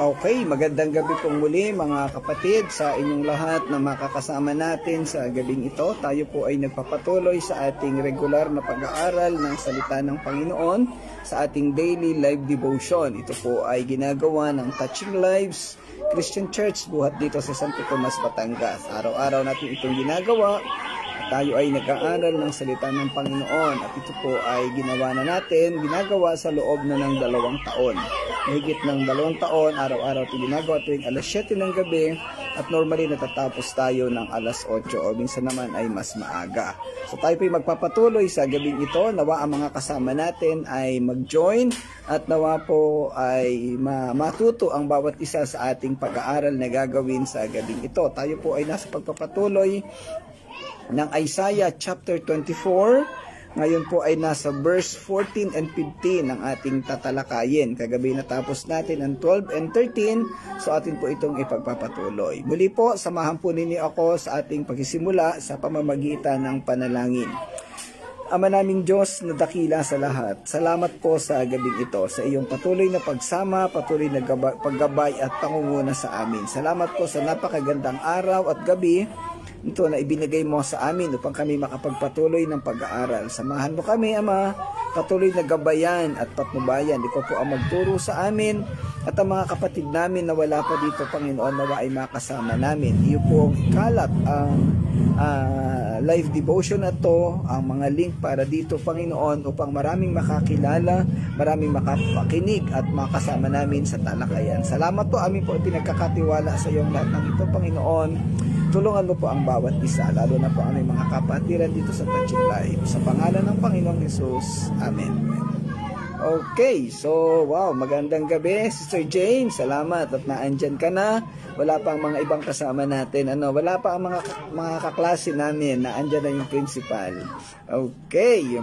Okay, magandang gabi pong muli mga kapatid sa inyong lahat na makakasama natin sa gabing ito. Tayo po ay nagpapatuloy sa ating regular na pag-aaral ng salita ng Panginoon sa ating daily live devotion. Ito po ay ginagawa ng Touching Lives Christian Church buhat dito sa Santo Tomas, Batangas. Araw-araw natin itong ginagawa. Tayo ay nag-aaral ng salita ng Panginoon at ito po ay ginagawa sa loob na ng 2 taon. Mahigit ng 2 taon, araw-araw ito ginagawa tuwing alas 7 ng gabi at normally natatapos tayo ng alas 8 o minsan naman ay mas maaga. So tayo po ay magpapatuloy sa gabing ito. Nawa ang mga kasama natin ay mag-join at nawa po ay matuto ang bawat isa sa ating pag-aaral na gagawin sa gabing ito. Tayo po ay nasa pagpapatuloy ng Isaiah chapter 24. Ngayon po ay nasa verse 14 and 15 ng ating tatalakayin. Kagabi natapos natin ang 12 and 13, so atin po itong ipagpapatuloy. Muli po, samahan po ninyo ako sa ating pagsisimula sa pamamagitan ng panalangin. Ama naming Diyos na dakila sa lahat, salamat po sa gabing ito, sa iyong patuloy na pagsama, patuloy na paggabay at pangunguna sa amin. Salamat po sa napakagandang araw at gabi ito na ibinigay mo sa amin upang kami makapagpatuloy ng pag-aaral. Samahan mo kami, Ama, patuloy na gabayan at patnubayan. Ikaw po ang magturo sa amin at ang mga kapatid namin na wala pa dito, Panginoon, nawa ay makasama namin. Iyo po ang ikalat ang live devotion na to, ang mga link para dito, Panginoon, upang maraming makakilala, maraming makapakinig at makasama namin sa talakayan. Salamat po, amin po pinagkakatiwala sa iyong lahat ng ito, Panginoon. Tulungan mo po ang bawat isa, lalo na po ang mga kapatiran dito sa Touching Live. Sa pangalan ng Panginoong Jesus. Amen. Okay, so wow, magandang gabi, Sister Jane. Salamat at naandyan ka na. Wala pa ang mga ibang kasama natin. Wala pa ang mga kaklase namin. Naandyan na yung principal. Okay.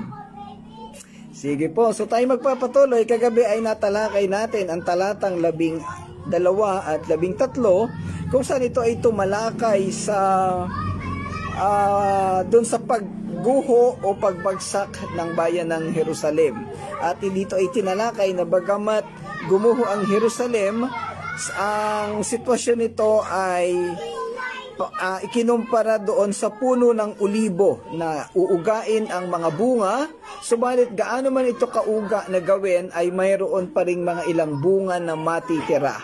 Sige po, so tayo magpapatuloy. Kagabi ay natalakay natin ang talatang 12 at 13, kung saan ito ay tumalakay sa doon sa pagguho o pagbagsak ng bayan ng Jerusalem. At dito ay tinalakay na bagamat gumuho ang Jerusalem, ang sitwasyon nito ay ikinumpara doon sa puno ng ulibo na uugain ang mga bunga. Subalit gaano man ito kauga na gawin ay mayroon pa ring mga ilang bunga na matitira.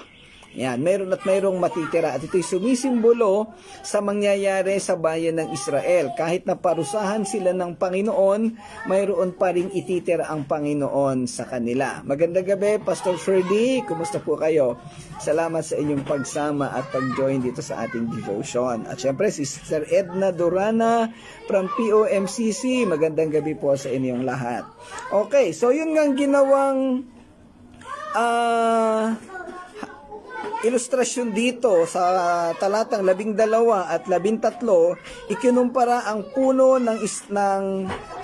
Yan, mayroong matitira. At ito'y sumisimbolo sa mangyayari sa bayan ng Israel. Kahit na parusahan sila ng Panginoon, mayroon pa ring ititira ang Panginoon sa kanila. Magandang gabi, Pastor Ferdy. Kumusta po kayo? Salamat sa inyong pagsama at pag-join dito sa ating devotion. At syempre, si Sister Edna Durana from POMCC. Magandang gabi po sa inyong lahat. Okay, so yun nga ginawang ilustrasyon dito sa talatang 12 at 13, ikinumpara ang puno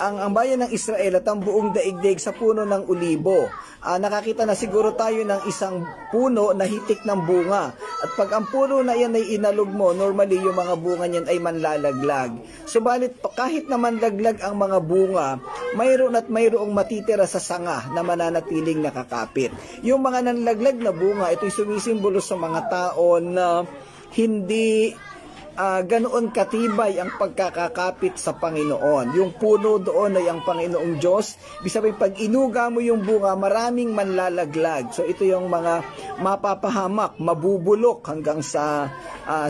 ang bayan ng Israel at ang buong daigdig sa puno ng ulibo. Nakakita na siguro tayo ng isang puno na hitik ng bunga. At pag ang puno na yan ay inalog mo, normally yung mga bunga niyan ay manlalaglag. Subalit kahit na manlaglag ang mga bunga, mayroong matitira sa sanga na mananatiling nakakapit. Yung mga nanlaglag na bunga, ito'y sumisimbolo sa mga tao na hindi ganoon katibay ang pagkakakapit sa Panginoon. Yung puno doon ay ang Panginoong Diyos. Ibig sabihin, pag inuga mo yung bunga, maraming manlalaglag. So ito yung mga mapapahamak, mabubulok hanggang sa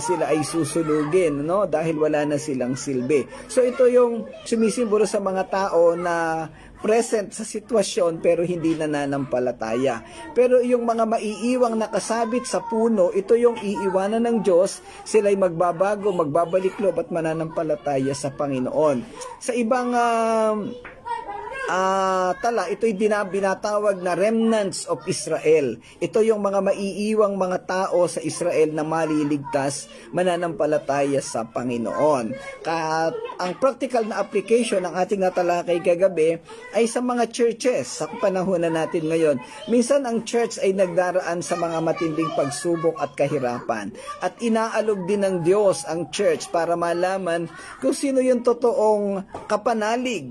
sila ay susunugin, no? Dahil wala na silang silbi. So ito yung sumisimbolo sa mga tao na present sa sitwasyon pero hindi nananampalataya. Pero yung mga maiiwang nakasabit sa puno, ito yung iiwanan ng Diyos, sila'y magbabago, magbabalik loob at mananampalataya sa Panginoon. Sa ibang tala, ito'y binatawag na remnants of Israel. Ito yung mga maiiwang mga tao sa Israel na maliligtas, mananampalataya sa Panginoon. Ang practical na application ng ating natalakay kagabi ay sa mga churches sa panahon na natin ngayon. Minsan ang church ay nagdaraan sa mga matinding pagsubok at kahirapan. At inaalog din ng Diyos ang church para malaman kung sino yung totoong kapanalig,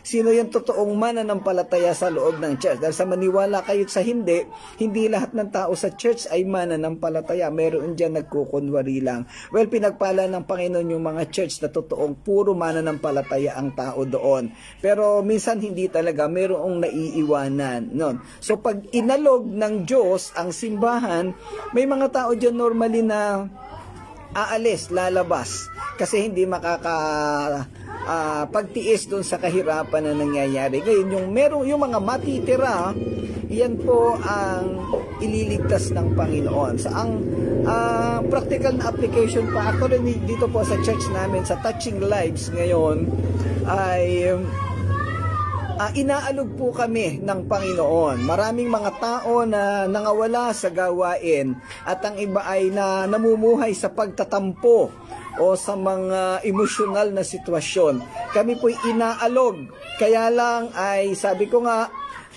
sino yung totoong mananampalataya sa loob ng church. Dahil sa maniwala kayo sa hindi lahat ng tao sa church ay mananampalataya. Meron dyan nagkukunwari lang. Well, pinagpala ng Panginoon yung mga church na totoong puro mananampalataya ang tao doon. Pero minsan hindi talaga, merong naiiwanan. No? So pag inalog ng Diyos ang simbahan, may mga tao dyan normally na aalis, lalabas kasi hindi pagtiis doon sa kahirapan na nangyayari. Ngayon, yung mga matitira, yan po ang ililigtas ng Panginoon. Sa ang practical na application pa, actually dito po sa church namin, sa Touching Lives ngayon, ay inaalog po kami ng Panginoon. Maraming mga tao na nangawala sa gawain at ang iba ay namumuhay sa pagtatampo o sa mga emosyonal na sitwasyon. Kami po'y inaalog. Kaya lang ay sabi ko nga,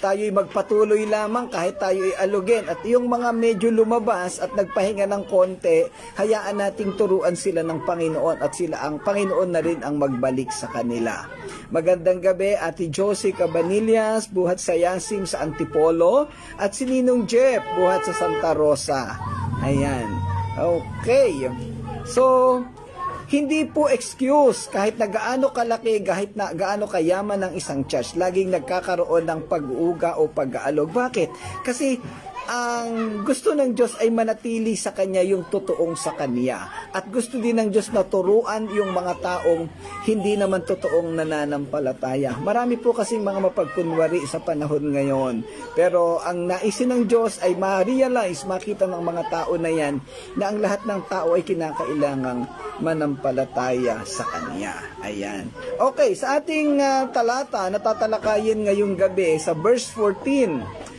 tayo'y magpatuloy lamang kahit tayo'y alugin. At yung mga medyo lumabas at nagpahinga ng konti, hayaan nating turuan sila ng Panginoon at ang Panginoon na rin ang magbalik sa kanila. Magandang gabi, Ate Josie Cabanillas, buhat sa Yasim sa Antipolo, at si Ninong Jeff, buhat sa Santa Rosa. Ayan. Okay. So, hindi po excuse kahit na gaano kalaki, kahit na gaano kayaman ng isang church, laging nagkakaroon ng pag-uuga o pag-aalog. Bakit? Kasi ang gusto ng Diyos ay manatili sa Kanya yung totoong sa Kanya. At gusto din ng Diyos na turuan yung mga taong hindi naman totoong nananampalataya. Marami po kasing mga mapagkunwari sa panahon ngayon. Pero ang naisin ng Diyos ay ma-realize, makita ng mga tao na yan, na ang lahat ng tao ay kinakailangang manampalataya sa Kanya. Ayan. Okay, sa ating talata, natatalakayin ngayong gabi sa verse 14.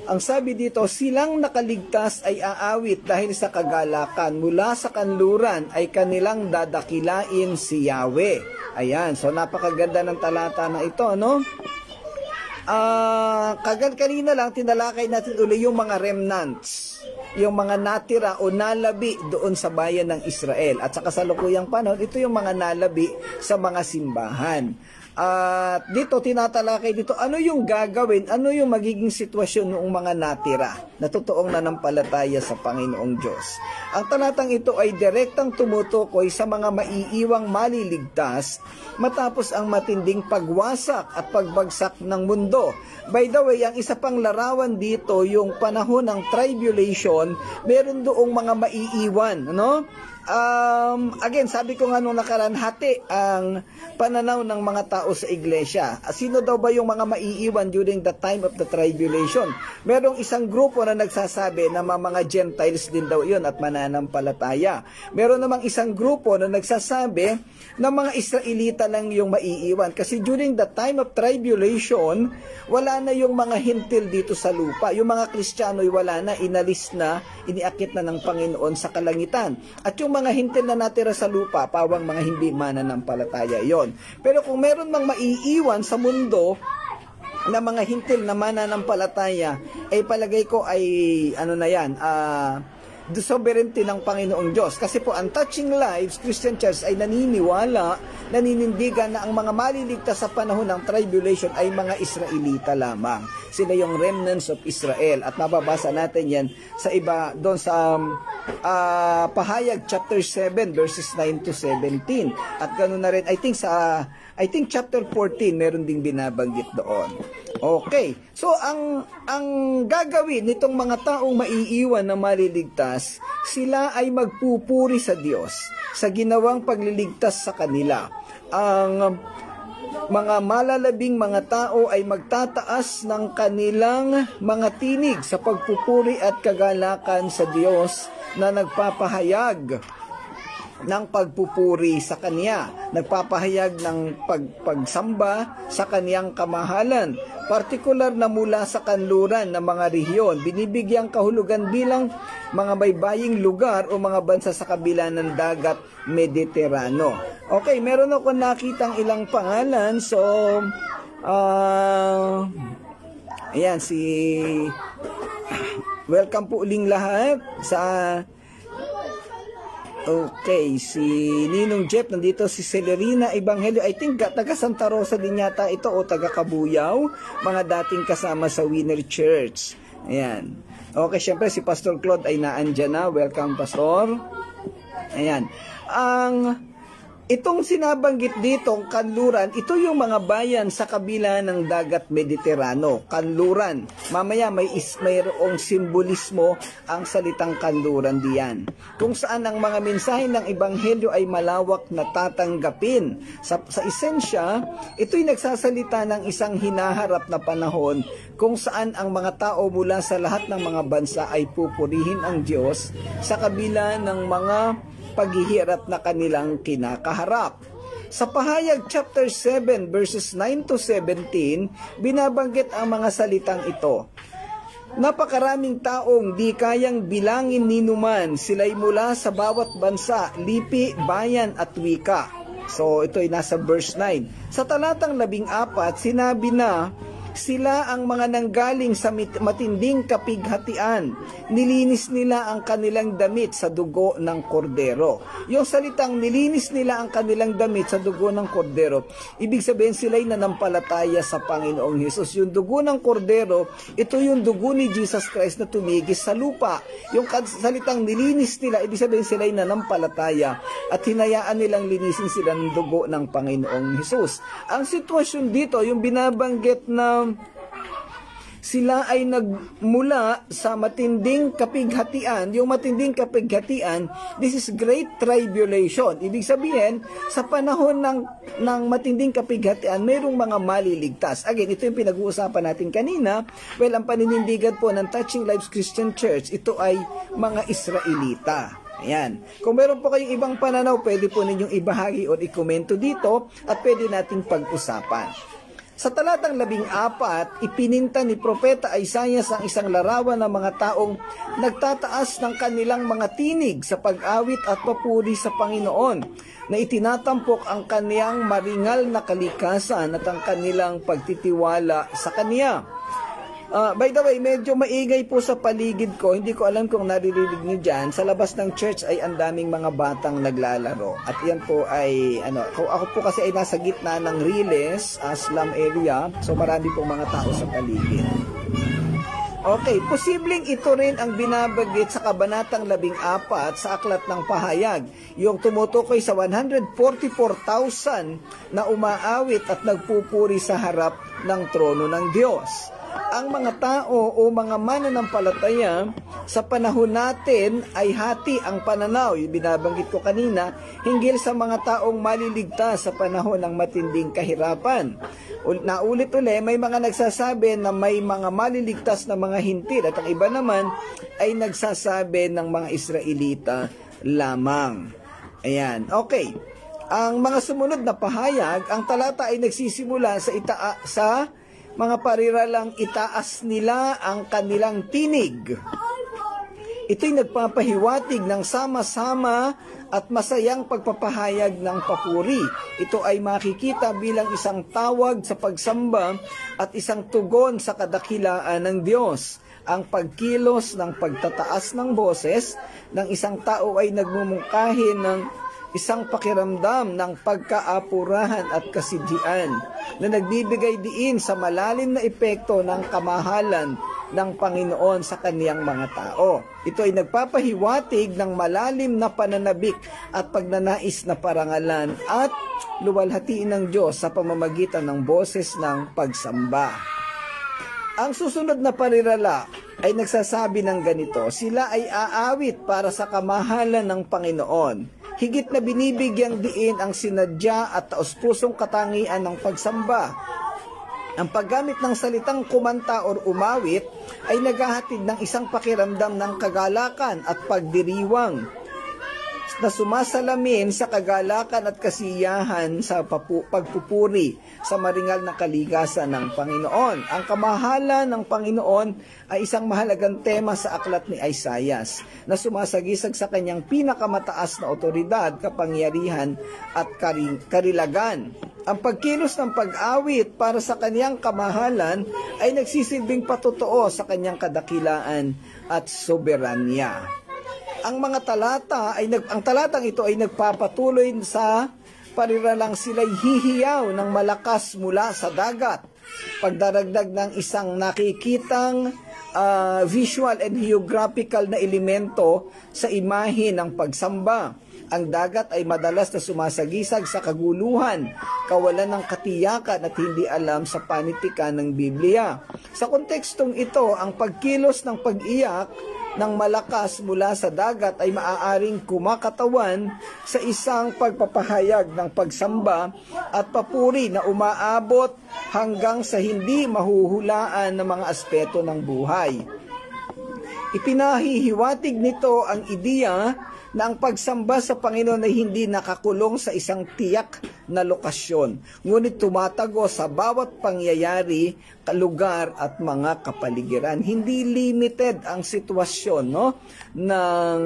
Ang sabi dito, silang nakaligtas ay aawit dahil sa kagalakan. Mula sa kanluran ay kanilang dadakilain si Yahweh. Ayan, so napakaganda ng talata na ito, no? Kanina lang, tinalakay natin uli yung mga remnants, yung mga natira o nalabi doon sa bayan ng Israel. At sa kasalukuyang panahon, ito yung mga nalabi sa mga simbahan. At dito tinatalakay dito, ano yung gagawin, ano yung magiging sitwasyon ng mga natira na totoong nanampalataya sa Panginoong Diyos. Ang talatang ito ay direktang tumutukoy sa mga maiiwang maliligtas matapos ang matinding pagwasak at pagbagsak ng mundo. By the way, ang isa pang larawan dito, yung panahon ng tribulation, meron doong mga maiiwan, ano? Again, sabi ko nga nung nakaraan, hati ang pananaw ng mga tao sa iglesia. Sino daw ba yung mga maiiwan during the time of the tribulation? Merong isang grupo na nagsasabi na mga Gentiles din daw yun at mananampalataya. Meron namang isang grupo na nagsasabi na mga Israelita lang yung maiiwan. Kasi during the time of tribulation, wala na yung mga hintil dito sa lupa. Yung mga Kristiyano'y wala na, inalis na, iniakit na ng Panginoon sa kalangitan. At yung mga hintil na natira sa lupa, pawang mga hindi mananampalataya yon. Pero kung meron mang maiiwan sa mundo na mga hintil na mananampalataya, ay palagay ko ay ano na yan, the sovereignty ng Panginoong Diyos. Kasi po ang Touching Lives Christian Church ay naninindigan na ang mga maliligtas sa panahon ng tribulation ay mga Israelita lamang. Sila yung remnants of Israel. At mababasa natin yan sa iba, doon sa Pahayag chapter 7 verses 9 to 17. At ganoon na rin, I think chapter 14 meron ding binabanggit doon. Okay. So ang gagawin nitong mga taong maiiwan na maliligtas, sila ay magpupuri sa Diyos sa ginawang pagliligtas sa kanila. Ang mga malalabing mga tao ay magtataas ng kanilang mga tinig sa pagpupuri at kagalakan sa Diyos na nagpapahayag ng pagpupuri sa Kanya, nagpapahayag ng pagsamba sa Kaniyang kamahalan, partikular na mula sa kanluran ng mga rehiyon, binibigyang kahulugan bilang mga baybaying lugar o mga bansa sa kabila ng dagat Mediterano. Okay, meron ako nakitang ilang pangalan, so ayan, welcome po uling lahat sa Okay, si Ninong Jeff nandito, si Celerina Evangelio, I think taga Santa Rosa din yata ito o taga Kabuyaw, mga dating kasama sa Winner Church. Ayan. Okay, syempre si Pastor Claude ay naandyan na. Welcome, Pastor. Ayan. Itong sinabanggit dito, Kanluran, ito yung mga bayan sa kabila ng dagat Mediterano. Kanluran. Mamaya mayroong simbolismo ang salitang kanluran diyan. Kung saan ang mga mensahe ng Ebanghelyo ay malawak na tatanggapin. Sa esensya, ito'y nagsasalita ng isang hinaharap na panahon kung saan ang mga tao mula sa lahat ng mga bansa ay pupurihin ang Diyos sa kabila ng mga paghihirap na kanilang kinakaharap. Sa Pahayag chapter 7 verses 9 to 17, binabanggit ang mga salitang ito. Napakaraming taong di kayang bilangin ni numan, sila'y mula sa bawat bansa, lipi, bayan at wika. So ito ay nasa verse 9. Sa talatang 14, sinabi na, sila ang mga nanggaling sa matinding kapighatian. Nilinis nila ang kanilang damit sa dugo ng kordero. Yung salitang nilinis nila ang kanilang damit sa dugo ng kordero, ibig sabihin sila'y nanampalataya sa Panginoong Hesus. Yung dugo ng kordero, ito yung dugo ni Jesus Christ na tumigis sa lupa. Yung salitang nilinis nila, ibig sabihin sila'y nanampalataya at hinayaan nilang linisin sila ng dugo ng Panginoong Hesus. Ang sitwasyon dito, yung binabanggit na sila ay nagmula sa matinding kapighatian. Yung matinding kapighatian, this is great tribulation. Ibig sabihin, sa panahon ng matinding kapighatian, mayroong mga maliligtas. Again, ito yung pinag-uusapan natin kanina. Well, ang paninindigan po ng Touching Lives Christian Church, ito ay mga Israelita. Ayan. Kung meron po kayong ibang pananaw, pwede po ninyong ibahagi o ikomento dito at pwede nating pag-usapan. Sa talatang 14, ipininta ni Propeta Isaias ang isang larawan ng mga taong nagtataas ng kanilang mga tinig sa pag-awit at papuri sa Panginoon, na itinatampok ang kaniyang maringal na kalikasan at ang kanilang pagtitiwala sa Kaniya. By the way, medyo maingay po sa paligid ko. Hindi ko alam kung naririnig niyo dyan. Sa labas ng church ay ang daming mga batang naglalaro. At yan po ay, ako po kasi ay nasa gitna ng Riles, slum area. So marami pong mga tao sa paligid. Okay, posibleng ito rin ang binabanggit sa Kabanatang 14 sa Aklat ng Pahayag. Yung tumutukoy sa 144,000 na umaawit at nagpupuri sa harap ng trono ng Diyos. Ang mga tao o mga mananampalataya sa panahon natin ay hati ang pananaw. Yung binabanggit ko kanina, hinggil sa mga taong maliligtas sa panahon ng matinding kahirapan. Naulit-uli, may mga nagsasabi na may mga maliligtas na mga hintil at ang iba naman ay nagsasabi ng mga Israelita lamang. Ayan, okay. Ang mga sumunod na pahayag, ang talata ay nagsisimula sa mga pariralang itaas nila ang kanilang tinig. Ito'y nagpapahiwatig ng sama-sama at masayang pagpapahayag ng papuri. Ito ay makikita bilang isang tawag sa pagsamba at isang tugon sa kadakilaan ng Diyos. Ang pagkilos ng pagtataas ng boses ng isang tao ay nagmumungkahi ng isang pakiramdam ng pagkaapurahan at kasidhian na nagbibigay diin sa malalim na epekto ng kamahalan ng Panginoon sa kaniyang mga tao. Ito ay nagpapahiwatig ng malalim na pananabik at pagnanais na parangalan at luwalhatiin ng Diyos sa pamamagitan ng boses ng pagsamba. Ang susunod na parirala ay nagsasabi ng ganito, sila ay aawit para sa kamahalan ng Panginoon. Higit na binibigyang diin ang sinadya at taos-pusong katangian ng pagsamba. Ang paggamit ng salitang kumanta o umawit ay naghahatid ng isang pakiramdam ng kagalakan at pagdiriwang na sumasalamin sa kagalakan at kasiyahan sa pagpupuri sa maringal na kalikasan ng Panginoon. Ang kamahalan ng Panginoon ay isang mahalagang tema sa aklat ni Isaias na sumasagisag sa kanyang pinakamataas na otoridad, kapangyarihan at karilagan. Ang pagkilos ng pag-awit para sa kanyang kamahalan ay nagsisilbing patotoo sa kanyang kadakilaan at soberanya. ang mga talata ang talatang ito ay nagpapatuloy sa pariralang sila'y hihiyaw ng malakas mula sa dagat. Pagdaragdag ng isang nakikitang visual and geographical na elemento sa imahe ng pagsamba. Ang dagat ay madalas na sumasagisag sa kaguluhan, kawalan ng katiyakan at hindi alam sa panitikan ng Biblia. Sa kontekstong ito, ang pagkilos ng pag-iyak ng malakas mula sa dagat ay maaaring kumakatawan sa isang pagpapahayag ng pagsamba at papuri na umaabot hanggang sa hindi mahuhulaan ng mga aspeto ng buhay. Ipinahihiwatig nito ang ideya na ang pagsamba sa Panginoon ay hindi nakakulong sa isang tiyak na lokasyon, ngunit tumatago sa bawat pangyayari, lugar at mga kapaligiran. Hindi limited ang sitwasyon ng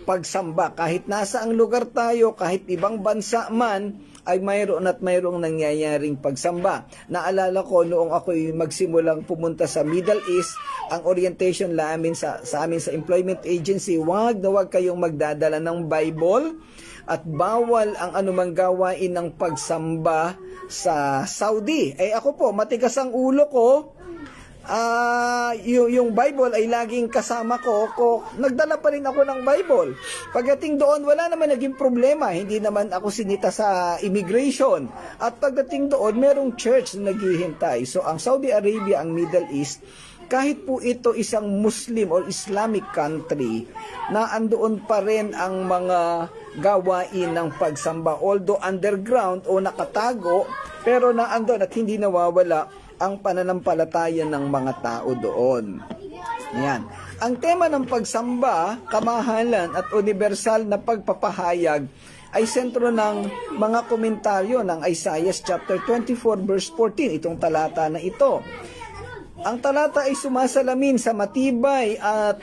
pagsamba. Kahit nasa ang lugar tayo, kahit ibang bansa man, ay mayroong nangyayaring pagsamba. Naalala ko noong ako'y magsimulang pumunta sa Middle East, ang orientation namin sa amin sa employment agency, wag kayong magdadala ng Bible at bawal ang anumang gawain ng pagsamba sa Saudi. Ako po, matigas ang ulo ko. Yung Bible ay laging kasama ko. Nagdala pa rin ako ng Bible. Pagdating doon, wala naman naging problema. Hindi naman ako sinita sa immigration. At pagdating doon, merong church na naghihintay. So, ang Saudi Arabia, ang Middle East, kahit po ito isang Muslim or Islamic country, na andoon pa rin ang mga gawain ng pagsamba. Although underground o nakatago, pero naandun at hindi nawawala ang pananampalataya ng mga tao doon. Yan. Ang tema ng pagsamba, kamahalan at universal na pagpapahayag ay sentro ng mga komentaryo ng Isaiah chapter 24 verse 14, itong talata na ito. Ang talata ay sumasalamin sa matibay at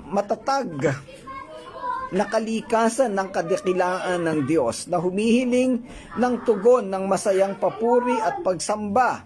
matatag na kalikasan ng kadakilaan ng Diyos na humihiling ng tugon ng masayang papuri at pagsamba.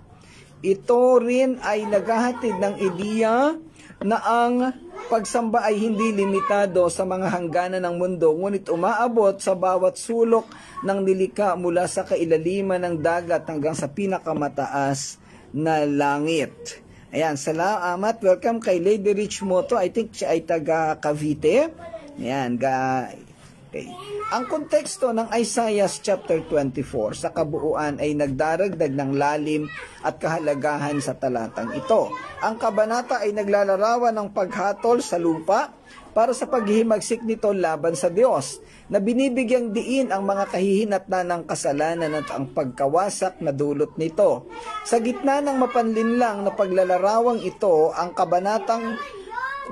Ito rin ay naghahatid ng ideya na ang pagsamba ay hindi limitado sa mga hangganan ng mundo, ngunit umaabot sa bawat sulok ng nilikha mula sa kailaliman ng dagat hanggang sa pinakamataas na langit. Ayan, salamat. Welcome kay Lady Rich Moto. I think siya ay taga Cavite. Ayan, okay. Ang konteksto ng Isaiah chapter 24 sa kabuuan ay nagdaragdag ng lalim at kahalagahan sa talatang ito. Ang kabanata ay naglalarawan ng paghatol sa lupa para sa paghihimagsik nito laban sa Diyos, na binibigyang diin ang mga kahihinatnan ng kasalanan at ang pagkawasak na dulot nito. Sa gitna ng mapanlinlang na paglalarawang ito, ang kabanatang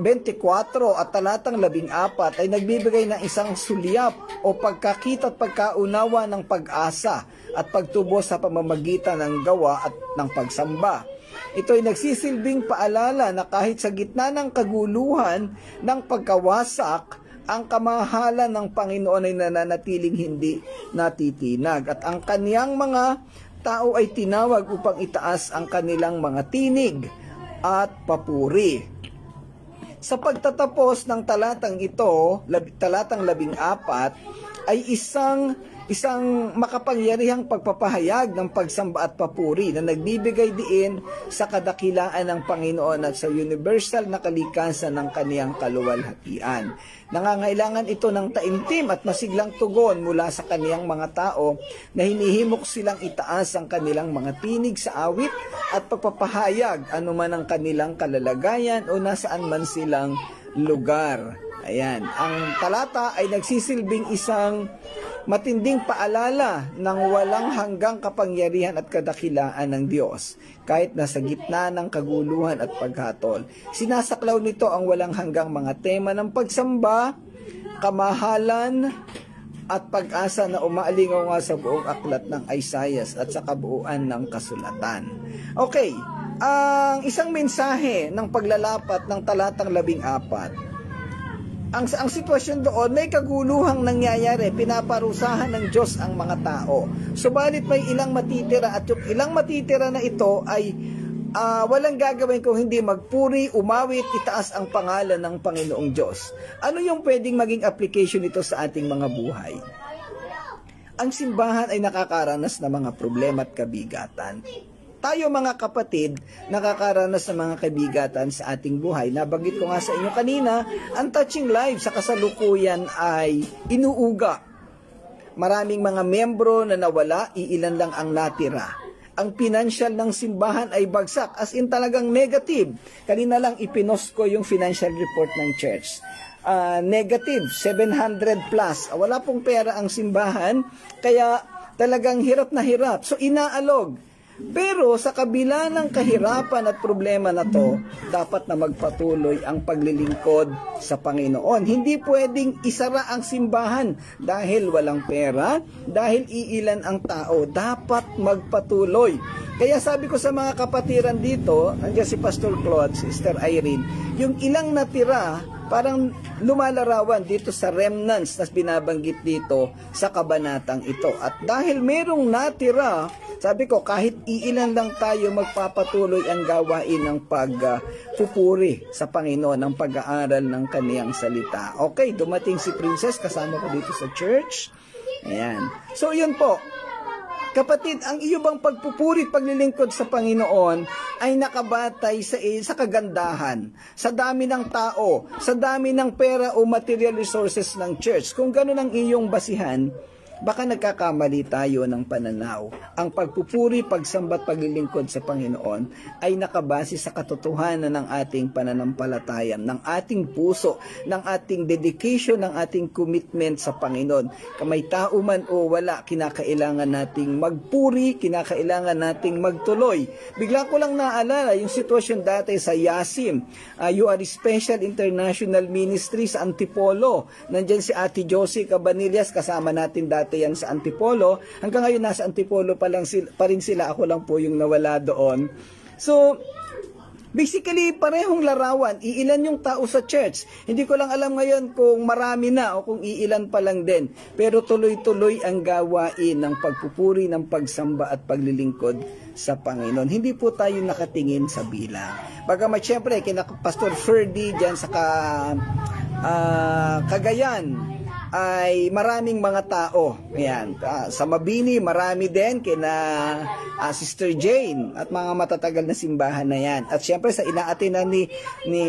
24 at talatang 14 ay nagbibigay ng isang sulyap o pagkakita at pagkaunawa ng pag-asa at pagtubo sa pamamagitan ng gawa at ng pagsamba. Ito ay nagsisilbing paalala na kahit sa gitna ng kaguluhan ng pagkawasak, ang kamahalan ng Panginoon ay nananatiling hindi natitinag at ang kaniyang mga tao ay tinawag upang itaas ang kanilang mga tinig at papuri. Sa pagtatapos ng talatang ito, talatang 14, ay isang makapangyarihang pagpapahayag ng pagsamba at papuri na nagbibigay diin sa kadakilaan ng Panginoon at sa universal na kalikasan ng kaniyang kaluwalhatian. Nangangailangan ito ng taimtim at masiglang tugon mula sa kaniyang mga tao na hinihimok silang itaas ang kanilang mga tinig sa awit at pagpapahayag anuman ang kanilang kalalagayan o nasaan man silang lugar. Ayan, ang talata ay nagsisilbing isang matinding paalala ng walang hanggang kapangyarihan at kadakilaan ng Diyos, kahit nasa gitna ng kaguluhan at paghatol. Sinasaklaw nito ang walang hanggang mga tema ng pagsamba, kamahalan, at pag-asa na umaalingaw nga sa buong aklat ng Isaiah at sa kabuuan ng kasulatan. Okay, ang isang mensahe ng paglalapat ng talatang 14, ang sitwasyon doon, may kaguluhang nangyayari, pinaparusahan ng Diyos ang mga tao. Subalit may ilang matitira at yung ilang matitira na ito ay walang gagawin kung hindi magpuri, umawit, itaas ang pangalan ng Panginoong Diyos. Ano yung pwedeng maging application nito sa ating mga buhay? Ang simbahan ay nakakaranas ng mga problema at kabigatan. Tayo mga kapatid, nakakaranas ng mga kabigatan sa ating buhay. Nabanggit ko nga sa inyo kanina, ang touching life sa kasalukuyan ay inuuga. Maraming mga membro na nawala, iilan lang ang natira. Ang financial ng simbahan ay bagsak, as in talagang negative. Kanina lang ipinost ko yung financial report ng church. Negative, 700 plus. Wala pong pera ang simbahan, kaya talagang hirap na hirap. So inaalog. Pero sa kabila ng kahirapan at problema na to, dapat na magpatuloy ang paglilingkod sa Panginoon. Hindi pwedeng isara ang simbahan dahil walang pera, dahil iilan ang tao. Dapat magpatuloy. Kaya sabi ko sa mga kapatiran dito, nandiyan si Pastor Claude, Sister Irene, yung ilang natira, parang lumalarawan dito sa remnants na binabanggit dito sa kabanatang ito. At dahil merong natira, sabi ko, kahit iilan lang tayo, magpapatuloy ang gawain ng pagpupuri sa Panginoon, ng pag-aaral ng kaniyang salita. Okay, dumating si Princess, kasama ko dito sa church. Ayan. So, yun po. Kapatid, ang iyo bang pagpupuri, paglilingkod sa Panginoon ay nakabatay sa kagandahan, sa dami ng tao, sa dami ng pera o material resources ng church? Kung gano'n ang iyong basihan, baka nagkakamali tayo ng pananaw. Ang pagpupuri, pagsambat, paglilingkod sa Panginoon ay nakabase sa katotohanan ng ating pananampalataya, ng ating puso, ng ating dedication, ng ating commitment sa Panginoon. Kamay tao man o wala, kinakailangan nating magpuri, kinakailangan nating magtuloy. Bigla ko lang naalala yung sitwasyon dati sa Yasim. You are Special International Ministry sa Antipolo. Nandyan si Ate Josie Cabanillas, kasama natin dati yan sa Antipolo. Hanggang ngayon nasa Antipolo pa rin sila. Ako lang po yung nawala doon. So, basically, parehong larawan. Iilan yung tao sa church. Hindi ko lang alam ngayon kung marami na o kung iilan pa lang din. Pero tuloy-tuloy ang gawain ng pagpupuri, ng pagsamba at paglilingkod sa Panginoon. Hindi po tayo nakatingin sa bilang. Bagamat syempre, kina Pastor Ferdy dyan sa Cagayan, ay maraming mga tao. Ayan. Sa Mabini, marami din kina Sister Jane at mga matatagal na simbahan na yan. At syempre sa inaatinan ni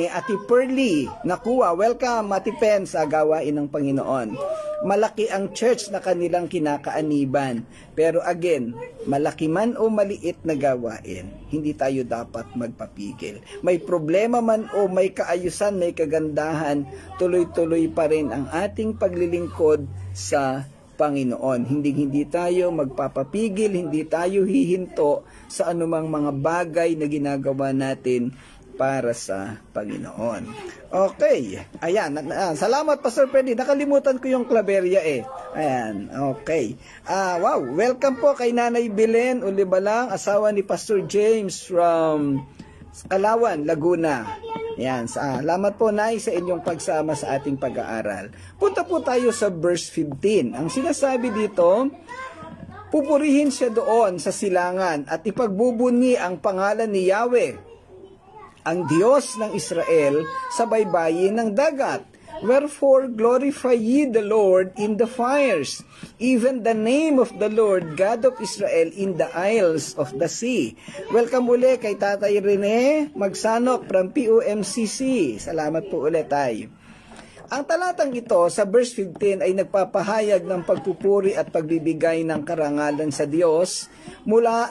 Ate Pearly, nakuha, welcome Ate Pen sa gawain ng Panginoon. Malaki ang church na kanilang kinakaaniban. Pero again, malaki man o maliit na gawain, hindi tayo dapat magpapigil. May problema man o may kaayusan, may kagandahan, tuloy-tuloy pa rin ang ating paglilingkod sa Panginoon. Hindi tayo magpapapigil, hindi tayo hihinto sa anumang mga bagay na ginagawa natin para sa Panginoon. Okay. Ayan. Salamat, Pastor Freddy. Nakalimutan ko yung Claveria eh. Ayan. Okay. Wow. Welcome po kay Nanay Belen Ulibalang, asawa ni Pastor James from Kalawan, Laguna. Ayan. Salamat po, Nay, sa inyong pagsama sa ating pag-aaral. Punta po tayo sa verse 15. Ang sinasabi dito, pupurihin siya doon sa silangan at ipagbubunyi ang pangalan ni Yahweh, ang Diyos ng Israel, sa baybayin ng dagat. Wherefore glorify ye the Lord in the fires, even the name of the Lord God of Israel in the isles of the sea. Welcome uli kay Tatay Rene Magsanok from POMCC. Salamat po ulit tayo. Ang talatang ito sa verse 15 ay nagpapahayag ng pagpupuri at pagbibigay ng karangalan sa Diyos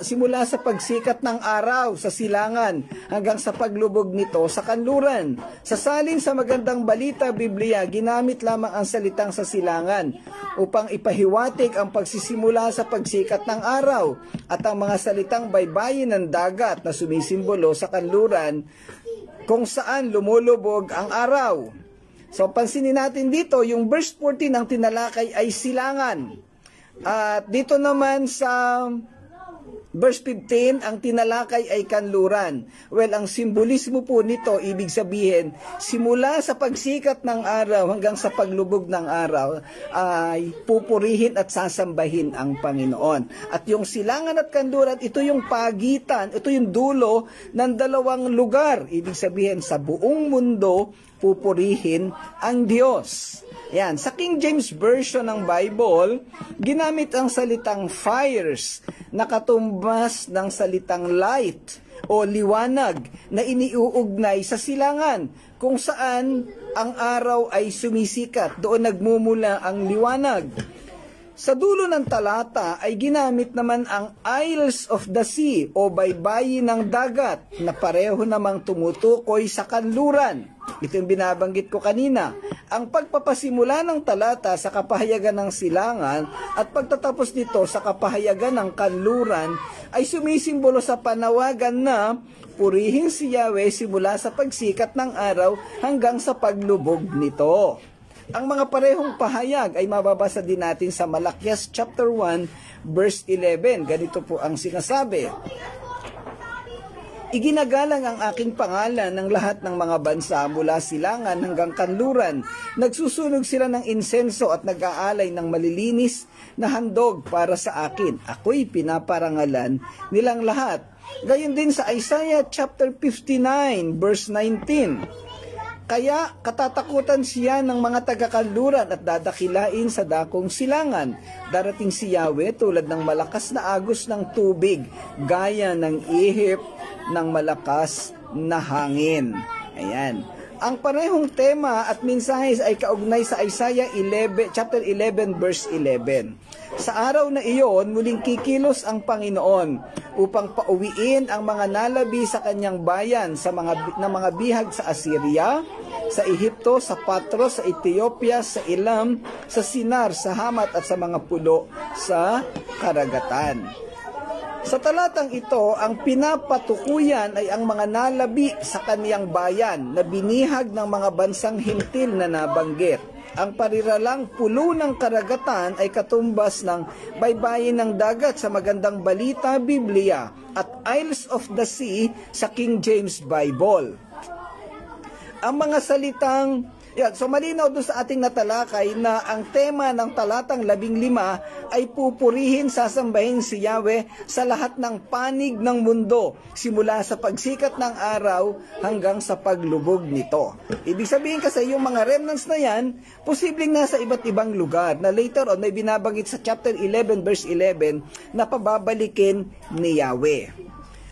simula sa pagsikat ng araw sa silangan hanggang sa paglubog nito sa kanluran. Sa salin sa magandang balita Biblia, ginamit lamang ang salitang sa silangan upang ipahiwatig ang pagsisimula sa pagsikat ng araw at ang mga salitang baybayin ng dagat na sumisimbolo sa kanluran kung saan lumulubog ang araw. So, pansinin natin dito, yung verse 14 ang tinalakay ay silangan. At dito naman sa Verse 15, ang tinalakay ay kanluran. Well, ang simbolismo po nito, ibig sabihin, simula sa pagsikat ng araw hanggang sa paglubog ng araw, ay pupurihin at sasambahin ang Panginoon. At yung silangan at kanluran, ito yung pagitan, ito yung dulo ng dalawang lugar. Ibig sabihin, sa buong mundo, pupurihin ang Diyos. Yan, sa King James Version ng Bible, ginamit ang salitang fires na katumbas ng salitang light o liwanag na iniuugnay sa silangan kung saan ang araw ay sumisikat, doon nagmumula ang liwanag. Sa dulo ng talata ay ginamit naman ang Isles of the Sea o baybayin ng dagat na pareho namang tumutukoy sa kanluran. Ito yung binabanggit ko kanina. Ang pagpapasimula ng talata sa kapahayagan ng silangan at pagtatapos nito sa kapahayagan ng kanluran ay sumisimbolo sa panawagan na purihin si Yahweh simula sa pagsikat ng araw hanggang sa paglubog nito. Ang mga parehong pahayag ay mababasa din natin sa Malakias chapter 1 verse 11. Ganito po ang sinasabi: Iginagalang ang aking pangalan ng lahat ng mga bansa mula silangan hanggang kanluran. Nagsusunog sila ng insenso at nag-aalay ng malilinis na handog para sa akin. Ako'y pinaparangalan nilang lahat. Gayon din sa Isaiah chapter 59 verse 19. Kaya katatakutan siya ng mga taga-kanluran at dadakilain sa dakong silangan. Darating si Yahweh tulad ng malakas na agos ng tubig, gaya ng ihip ng malakas na hangin. Ayan. Ang parehong tema at mensahe ay kaugnay sa Isaiah chapter 11 verse 11. Sa araw na iyon, muling kikilos ang Panginoon upang pauwiin ang mga nalabi sa kanyang bayan sa mga bihag sa Assyria, sa Ehipto, sa Patros, sa Ethiopia, sa Elam, sa Sinar, sa Hamat at sa mga pulo sa karagatan. Sa talatang ito, ang pinapatukuyan ay ang mga nalabi sa kaniyang bayan na binihag ng mga bansang hintil na nabanggit. Ang pariralang pulo ng karagatan ay katumbas ng baybayin ng dagat sa Magandang Balita, Biblia, at Isles of the Sea sa King James Bible. Ang mga salitang so malinaw doon sa ating natalakay na ang tema ng talatang 15 ay pupurihin, sasambahin si Yahweh sa lahat ng panig ng mundo, simula sa pagsikat ng araw hanggang sa paglubog nito. Ibig sabihin kasi yung mga remnants na yan, posibleng nasa iba't ibang lugar na later on may binabanggit sa chapter 11 verse 11 na pababalikin ni Yahweh.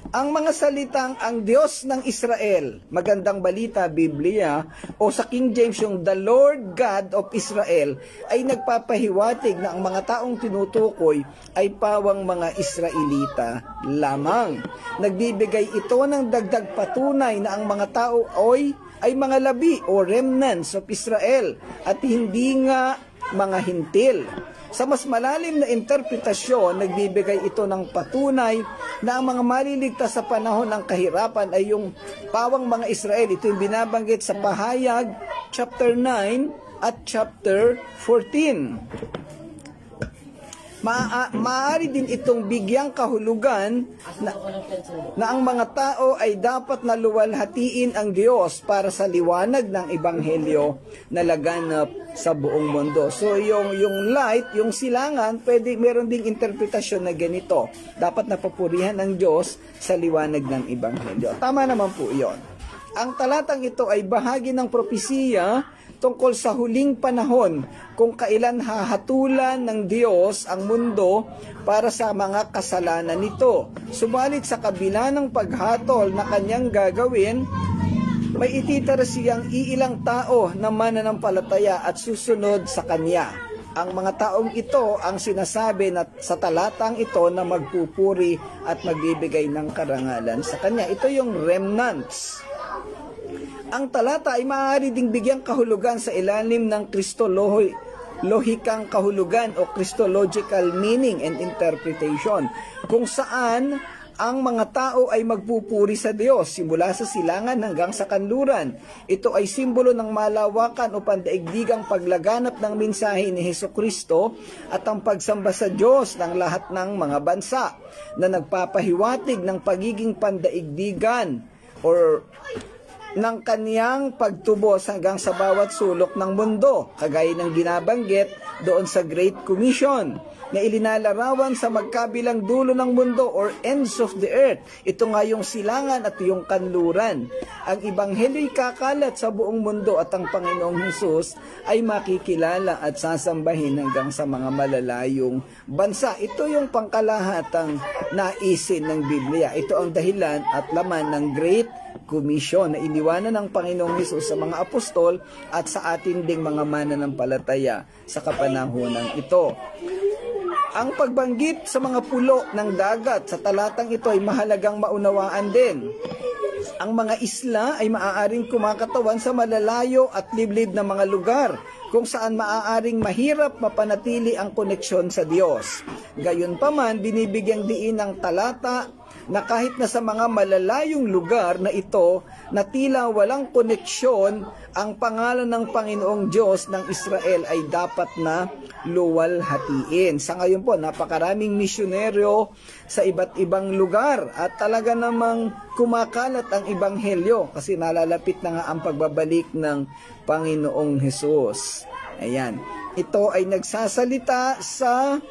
Ang mga salitang ang Diyos ng Israel, Magandang Balita, Biblia, o sa King James yung The Lord God of Israel, ay nagpapahiwatig na ang mga taong tinutukoy ay pawang mga Israelita lamang. Nagbibigay ito ng dagdag patunay na ang mga tao ay mga labi o remnants of Israel at hindi nga mga hintil. Sa mas malalim na interpretasyon, nagbibigay ito ng patunay na ang mga maliligtas sa panahon ng kahirapan ay yung pawang mga Israel. Ito yung binabanggit sa Pahayag chapter 9 at chapter 14. Maaari din itong bigyang kahulugan na ang mga tao ay dapat na luwalhatiin ang Diyos para sa liwanag ng Ebanghelyo na laganap sa buong mundo. So yung light, yung silangan, meron ding interpretasyon na ganito. Dapat napupurihan ng Diyos sa liwanag ng Ebanghelyo. Tama naman po iyon. Ang talatang ito ay bahagi ng propesiya tungkol sa huling panahon kung kailan hahatulan ng Diyos ang mundo para sa mga kasalanan nito. Subalit sa kabila ng paghatol na kanyang gagawin, may ititira siyang iilang tao na mananampalataya at susunod sa kanya. Ang mga taong ito ang sinasabi na sa talatang ito na magpupuri at magbibigay ng karangalan sa kanya. Ito yung remnants. Ang talata ay maaari ding bigyang kahulugan sa ilalim ng Kristolohikang kahulugan o Christological meaning and interpretation, kung saan ang mga tao ay magpupuri sa Diyos simula sa silangan hanggang sa kanluran. Ito ay simbolo ng malawakan o pandaigdigang paglaganap ng mensahe ni Hesukristo at ang pagsamba sa Diyos ng lahat ng mga bansa na nagpapahiwatig ng pagiging pandaigdigan or ng kaniyang pagtubos hanggang sa bawat sulok ng mundo, kagaya ng ginabanggit doon sa Great Commission na ilinalarawan sa magkabilang dulo ng mundo or ends of the earth. Ito nga yung silangan at yung kanluran. Ang ebanghelyo'y kakalat sa buong mundo at ang Panginoong Hesus ay makikilala at sasambahin hanggang sa mga malalayong bansa. Ito yung pangkalahatang naisin ng Biblia. Ito ang dahilan at laman ng Great Commission na iniwanan ng Panginoong Hesus sa mga apostol at sa atin ding mga mananampalataya sa kapanahunan ito. Ang pagbanggit sa mga pulo ng dagat sa talatang ito ay mahalagang maunawaan din. Ang mga isla ay maaaring kumakatawan sa malalayo at liblib na mga lugar kung saan maaaring mahirap mapanatili ang koneksyon sa Diyos. Gayunpaman, binibigyang diin ng talata na kahit na sa mga malalayong lugar na ito na tila walang koneksyon, ang pangalan ng Panginoong Diyos ng Israel ay dapat na luwalhatiin. Sa ngayon po, napakaraming misyonaryo sa iba't ibang lugar at talaga namang kumakalat ang ebanghelyo kasi nalalapit na nga ang pagbabalik ng Panginoong Hesus. Ayan. Ito ay nagsasalita sa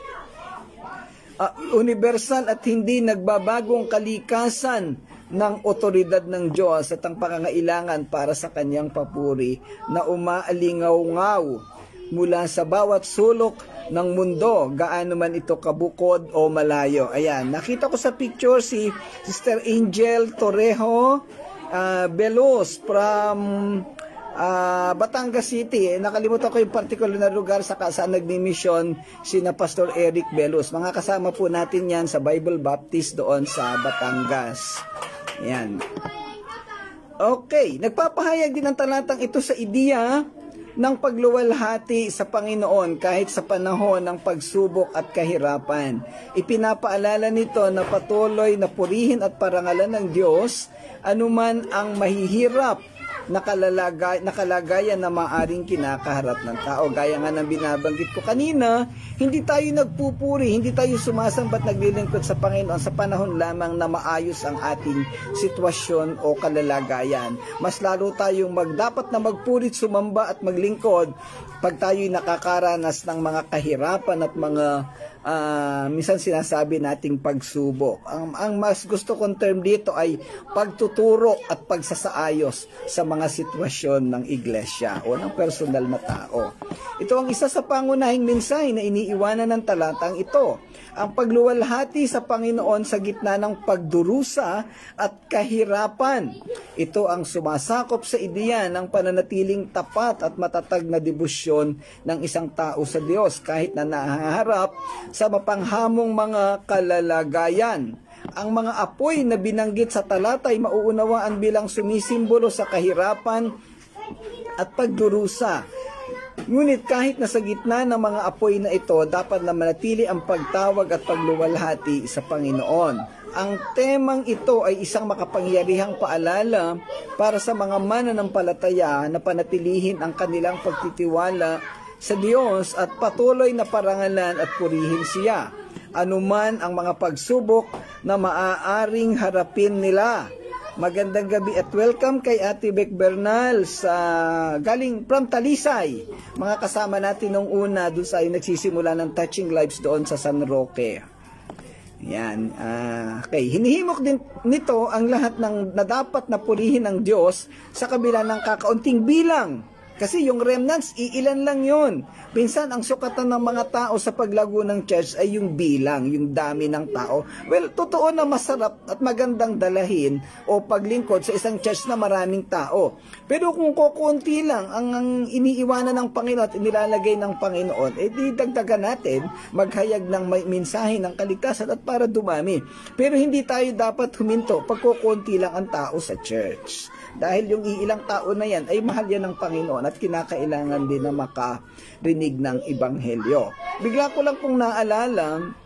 universal at hindi nagbabagong kalikasan ng otoridad ng Diyos at ang pangangailangan para sa kanyang papuri na umaalingaw-ngaw mula sa bawat sulok ng mundo, gaano man ito kabukod o malayo. Ayan, nakita ko sa picture si Sister Angel Torrejo Belos from Batangas City. Nakalimutan ko yung particular na lugar sa saan nagmi-mission sina Pastor Eric Belos. Mga kasama po natin yan sa Bible Baptist doon sa Batangas. Yan. Okay, nagpapahayag din ang talatang ito sa ideya ng pagluwalhati sa Panginoon kahit sa panahon ng pagsubok at kahirapan. Ipinapaalala nito na patuloy na purihin at parangalan ng Diyos anuman ang mahihirap na kalagayan na maaring kinakaharap ng tao. Gaya nga ng binabanggit ko kanina, hindi tayo nagpupuri, hindi tayo sumasambat, naglilingkod sa Panginoon sa panahon lamang na maayos ang ating sitwasyon o kalalagayan. Mas lalo tayong dapat na magpurit, sumamba at maglingkod pag tayo'y nakakaranas ng mga kahirapan at mga minsan sinasabi nating pagsubok. Ang mas gusto kong term dito ay pagtuturo at pagsasaayos sa mga sitwasyon ng iglesia o ng personal na tao. Ito ang isa sa pangunahing mensahe na iniiwanan ng talatang ito. Ang pagluwalhati sa Panginoon sa gitna ng pagdurusa at kahirapan. Ito ang sumasakop sa ideya ng pananatiling tapat at matatag na debosyon ng isang tao sa Diyos kahit na nahaharap sa mapanghamong mga kalalagayan. Ang mga apoy na binanggit sa talata ay mauunawaan bilang sumisimbolo sa kahirapan at pagdurusa. Ngunit kahit nasa gitna ng mga apoy na ito, dapat na manatili ang pagtawag at pagluwalhati sa Panginoon. Ang temang ito ay isang makapangyarihang paalala para sa mga mananampalataya na panatilihin ang kanilang pagtitiwala sa Diyos at patuloy na parangalan at purihin siya, anuman ang mga pagsubok na maaaring harapin nila. Magandang gabi at welcome kay Ate Beck Bernal sa galing from Talisay. Mga kasama natin nung una doon sa nagsisimula ng Touching Lives doon sa San Roque. Yan. Okay. Hinihimok din nito ang lahat ng na dapat na purihin ng Diyos sa kabila ng kakaunting bilang. Kasi yung remnants, iilan lang yun. Pinsan, ang sukatan ng mga tao sa paglago ng church ay yung bilang, yung dami ng tao. Well, totoo na masarap at magandang dalahin o paglingkod sa isang church na maraming tao. Pero kung kukunti lang ang iniiwanan ng Panginoon at inilalagay ng Panginoon, di dagdagan natin, maghayag ng mensahe ng kaligtasan at para dumami. Pero hindi tayo dapat huminto pag kukunti lang ang tao sa church. Dahil yung iilang tao na yan ay mahal yan ng Panginoon at kinakailangan din na makarinig ng Ebanghelyo. Bigla ko lang pong naalala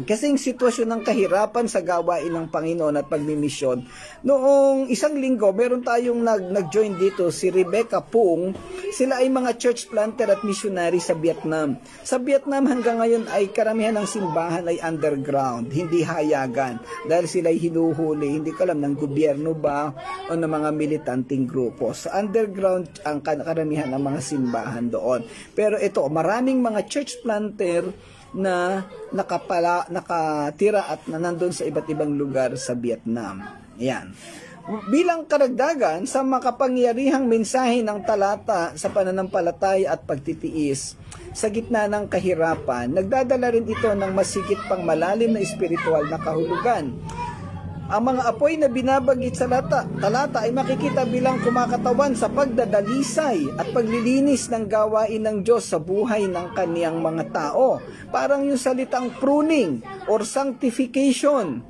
kasing sitwasyon ng kahirapan sa gawain ng Panginoon at pagmimisyon. Noong isang linggo, meron tayong nag-join dito, si Rebecca Pung. Sila ay mga church planter at missionary sa Vietnam. Sa Vietnam hanggang ngayon ay karamihan ng simbahan ay underground, hindi hayagan. Dahil sila ay hinuhuli, hindi ko alam ng gobyerno ba o ng mga militanting grupo. Sa underground ang karamihan ng mga simbahan doon. Pero ito, maraming mga church planter na nakatira at nandun sa iba't ibang lugar sa Vietnam. Yan. Bilang karagdagan sa makapangyarihang mensahe ng talata sa pananampalataya at pagtitiis sa gitna ng kahirapan, nagdadala rin ito ng masigit pang malalim na espiritual na kahulugan. Ang mga apoy na binabanggit sa talata ay makikita bilang kumakatawan sa pagdadalisay at paglilinis ng gawain ng Diyos sa buhay ng kaniyang mga tao. Parang yung salitang pruning or sanctification.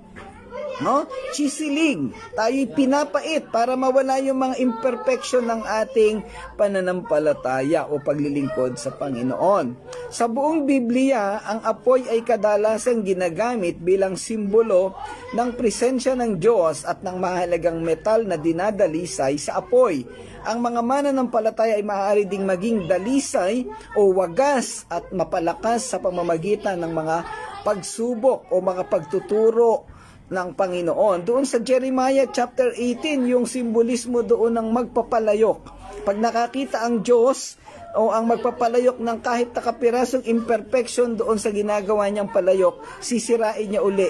No? Chiseling, tayo'y pinapait para mawala yung mga imperfection ng ating pananampalataya o paglilingkod sa Panginoon. Sa buong Biblia, ang apoy ay kadalasang ginagamit bilang simbolo ng presensya ng Diyos at ng mahalagang metal na dinadalisay sa apoy. Ang mga mananampalataya ay maaari ding maging dalisay o wagas at mapalakas sa pamamagitan ng mga pagsubok o mga pagtuturo ng Panginoon. Doon sa Jeremiah chapter 18, yung simbolismo doon ng magpapalayok. Pag nakakita ang Diyos o ang magpapalayok ng kahit nakapirasong imperfection doon sa ginagawa niyang palayok, sisirain niya uli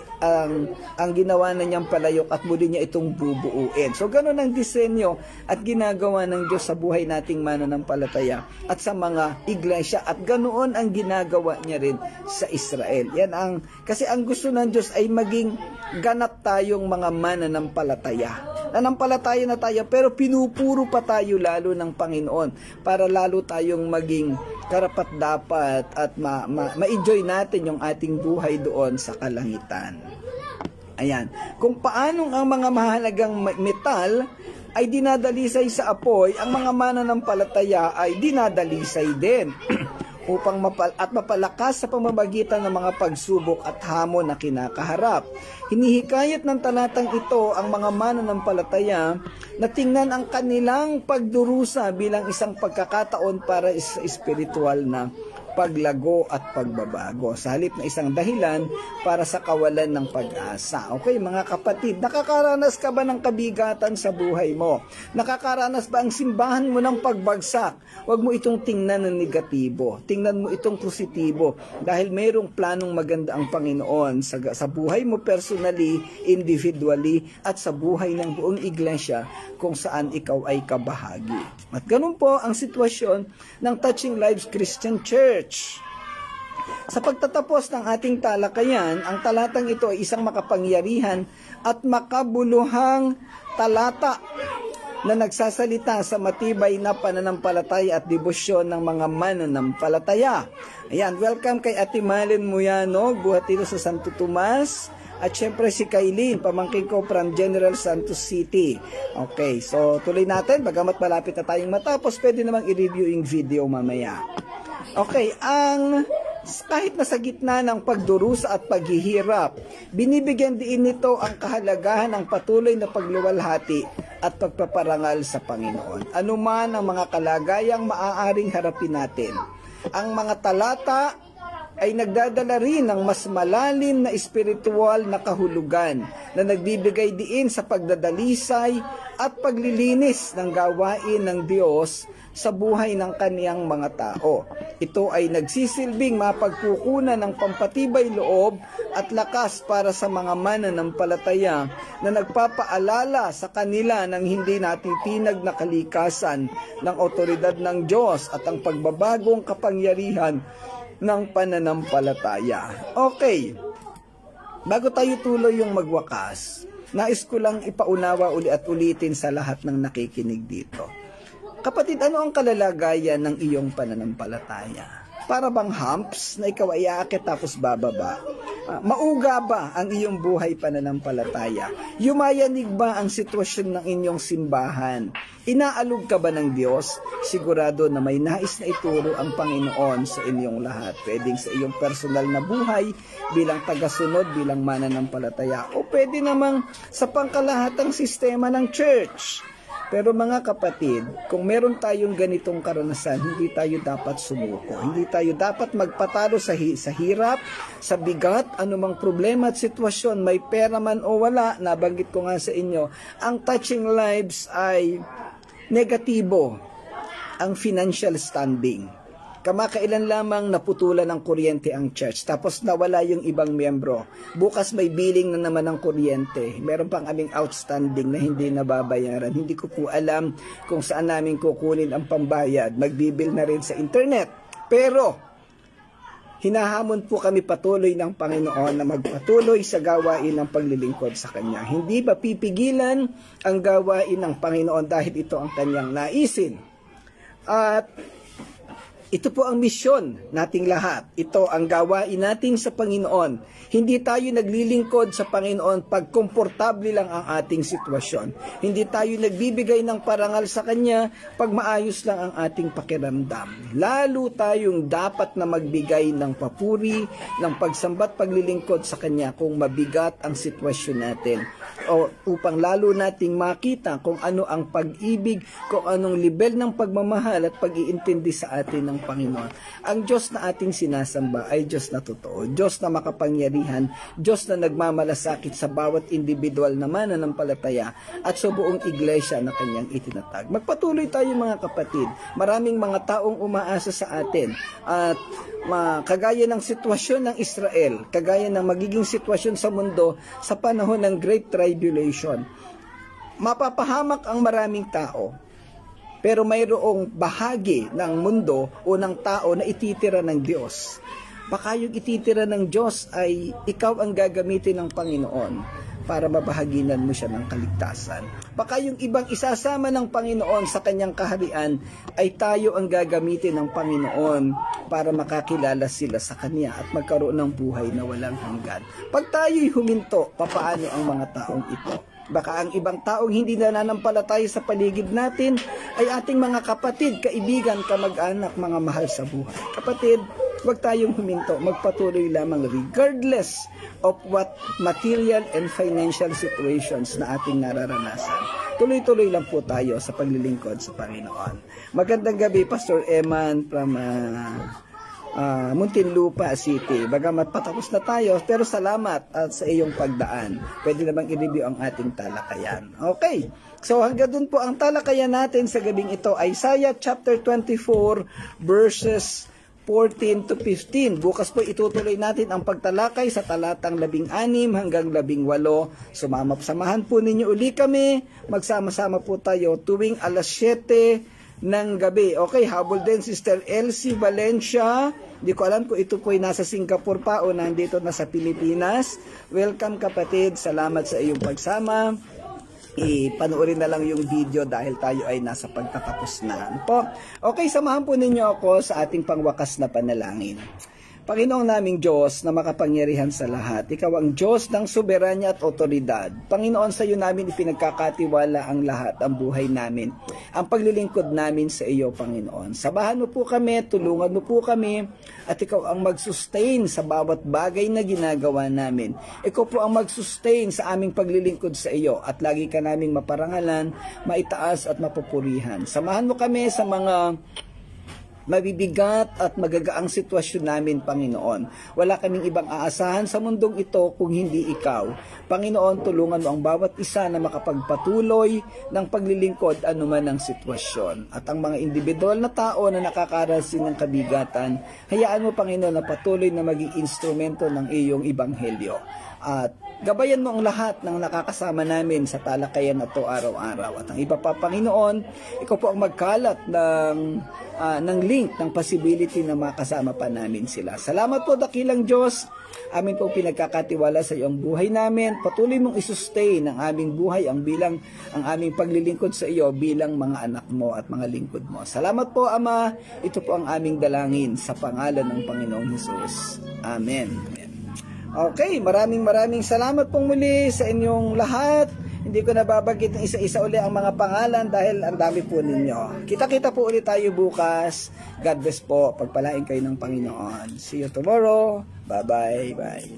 ang ginawa na niyang palayok at muli niya itong bubuuin. So ganun ang disenyo at ginagawa ng Diyos sa buhay nating mananampalataya at sa mga iglesia, at ganoon ang ginagawa niya rin sa Israel. Yan kasi ang gusto ng Diyos ay maging ganap tayong mga mananampalataya. Nanampalataya na tayo pero pinupuro pa tayo lalo ng Panginoon para lalo tayong maging karapat-dapat at ma-enjoy natin yung ating buhay doon sa kalangitan. Ayan. Kung paanong ang mga mahalagang metal ay dinadalisay sa apoy, ang mga mananampalataya ay dinadalisay din upang mapalakas sa pamamagitan ng mga pagsubok at hamon na kinakaharap. Hinihikayat ng talatang ito ang mga mananampalataya na tingnan ang kanilang pagdurusa bilang isang pagkakataon para sa espiritual na paglago at pagbabago, sa halip na isang dahilan para sa kawalan ng pag-asa. Okay, mga kapatid, nakakaranas ka ba ng kabigatan sa buhay mo? Nakakaranas ba ang simbahan mo ng pagbagsak? Huwag mo itong tingnan ng negatibo. Tingnan mo itong positibo dahil mayroong planong maganda ang Panginoon sa buhay mo personally, individually, at sa buhay ng buong iglesia kung saan ikaw ay kabahagi. At ganun po ang sitwasyon ng Touching Lives Christian Church. Sa pagtatapos ng ating talakayan, ang talatang ito ay isang makapangyarihan at makabuluhang talata na nagsasalita sa matibay na pananampalataya at debosyon ng mga mananampalataya. Ayan, welcome kay Ate Malen Muyano, buhat dito sa Santo Tomas. At syempre si Kailin, pamangkin ko from General Santos City. Okay, so tuloy natin. Bagamat malapit na tayong matapos, pwede namang i-review yung video mamaya. Okay, kahit nasa gitna ng pagdurusa at paghihirap, binibigyan din nito ang kahalagahan ng patuloy na pagluwalhati at pagpaparangal sa Panginoon. Ano man ang mga kalagayang maaaring harapin natin, ang mga talata ay nagdadala rin ng mas malalim na espiritual na kahulugan na nagbibigay diin sa pagdadalisay at paglilinis ng gawain ng Diyos sa buhay ng kaniyang mga tao. Ito ay nagsisilbing mapagkukunan ng pampatibay loob at lakas para sa mga mananampalataya na nagpapaalala sa kanila ng hindi natitinag na kalikasan ng otoridad ng Diyos at ang pagbabagong kapangyarihan ng pananampalataya. Okay, bago tayo tuloy yung magwakas, nais ko lang ipaunawa uli at ulitin sa lahat ng nakikinig dito. Kapatid, ano ang kalalagayan ng iyong pananampalataya? Para bang humps na ikaw ay aakit tapos bababa? Mauga ba ang iyong buhay pananampalataya? Yumayanig ba ang sitwasyon ng inyong simbahan? Inaalog ka ba ng Diyos? Sigurado na may nais na ituro ang Panginoon sa inyong lahat. Pwedeng sa iyong personal na buhay, bilang tagasunod, bilang mananampalataya, o pwede namang sa pangkalahatang sistema ng church. Pero mga kapatid, kung meron tayong ganitong karanasan, hindi tayo dapat sumuko. Hindi tayo dapat magpatalo sa hirap, sa bigat, anumang problema at sitwasyon, may pera man o wala. Nabanggit ko nga sa inyo, ang touching lives ay negatibo, ang financial standing. Kamakailan lamang naputulan ng kuryente ang church, tapos nawala yung ibang miyembro. Bukas may billing na naman ng kuryente. Meron pang aming outstanding na hindi nababayaran. Hindi ko po alam kung saan namin kukunin ang pambayad. Magbibil na rin sa internet. Pero, hinahamon po kami patuloy ng Panginoon na magpatuloy sa gawain ng paglilingkod sa Kanya. Hindi ba pipigilan ang gawain ng Panginoon dahil ito ang Kanyang naisin? At ito po ang misyon nating lahat. Ito ang gawain natin sa Panginoon. Hindi tayo naglilingkod sa Panginoon pag komportable lang ang ating sitwasyon. Hindi tayo nagbibigay ng parangal sa Kanya pag maayos lang ang ating pakiramdam. Lalo tayong dapat na magbigay ng papuri, ng pagsambat, paglilingkod sa Kanya kung mabigat ang sitwasyon natin. O upang lalo nating makita kung ano ang pag-ibig, kung anong level ng pagmamahal at pag-iintindi sa atin ng Panginoon. Ang Diyos na ating sinasamba ay Diyos na totoo, Diyos na makapangyarihan, Diyos na nagmamalasakit sa bawat individual na mananampalataya at sa buong iglesia na Kanyang itinatag. Magpatuloy tayo mga kapatid. Maraming mga taong umaasa sa atin at kagaya ng sitwasyon ng Israel, kagaya ng magiging sitwasyon sa mundo sa panahon ng Great Tribulation. Mapapahamak ang maraming tao, pero mayroong bahagi ng mundo o ng tao na ititira ng Diyos. Baka yung ititira ng Diyos ay ikaw ang gagamitin ng Panginoon para mabahaginan mo siya ng kaligtasan. Baka yung ibang isasama ng Panginoon sa Kanyang kaharian ay tayo ang gagamitin ng Panginoon para makakilala sila sa Kanya at magkaroon ng buhay na walang hanggan. Pag tayo'y huminto, papaano ang mga taong ito? Baka ang ibang taong hindi nananampalataya sa paligid natin ay ating mga kapatid, kaibigan, kamag-anak, mga mahal sa buhay. Kapatid, huwag tayong huminto, magpatuloy lamang regardless of what material and financial situations na ating nararanasan. Tuloy-tuloy lang po tayo sa paglilingkod sa Panginoon. Magandang gabi, Pastor Eman from Muntinlupa City. Bagamat patapos na tayo, pero salamat at sa iyong pagdaan. Pwede namang i-review ang ating talakayan. Okay, so hanggang dun po ang talakayan natin sa gabing ito, Isaiah chapter 24 verses 14 to 15. Bukas po itutuloy natin ang pagtalakay sa talatang 16 hanggang 18. Samahan po ninyo uli kami. Magsama-sama po tayo tuwing alas 7 ng gabi. Okay, habol din Sister Elsie Valencia. Di ko alam kung ito po ay nasa Singapore pa o nandito na sa Pilipinas. Welcome kapatid, salamat sa iyong pagsama. Ipanoorin na lang yung video dahil tayo ay nasa pagtatapos na po. Okay, samahan po ninyo ako sa ating pangwakas na panalangin. Panginoong naming Diyos na makapangyarihan sa lahat, Ikaw ang Diyos ng soberanya at otoridad. Panginoon, sa iyo namin ipinagkakatiwala ang lahat, ang buhay namin, ang paglilingkod namin sa iyo, Panginoon. Sabahan mo po kami, tulungan mo po kami, at Ikaw ang mag-sustain sa bawat bagay na ginagawa namin. Ikaw po ang mag-sustain sa aming paglilingkod sa iyo, at lagi ka naming maparangalan, maitaas at mapupurihan. Samahan mo kami sa mga mabibigat at magagaang sitwasyon namin, Panginoon. Wala kaming ibang aasahan sa mundong ito kung hindi Ikaw. Panginoon, tulungan mo ang bawat isa na makapagpatuloy ng paglilingkod anuman ang sitwasyon. At ang mga individual na tao na nakakarasin ng kabigatan, hayaan mo, Panginoon, na patuloy na maging instrumento ng iyong ebanghelyo. At gabayan mo ang lahat ng nakakasama namin sa talakayan na to araw-araw. At ang iba pa, Panginoon, Ikaw po ang magkalat ng link, ng possibility na makasama pa namin sila. Salamat po, dakilang Diyos. Amin pong pinagkakatiwala sa iyo ang buhay namin. Patuloy mong isustain ang aming buhay, ang aming paglilingkod sa iyo bilang mga anak mo at mga lingkod mo. Salamat po, Ama. Ito po ang aming dalangin sa pangalan ng Panginoong Hesus. Amen. Okay, maraming salamat pong muli sa inyong lahat. Hindi ko nababanggit ng isa-isa uli ang mga pangalan dahil ang dami po ninyo. Kita-kita po ulit tayo bukas. God bless po. Pagpalain kayo ng Panginoon. See you tomorrow. Bye-bye. Bye.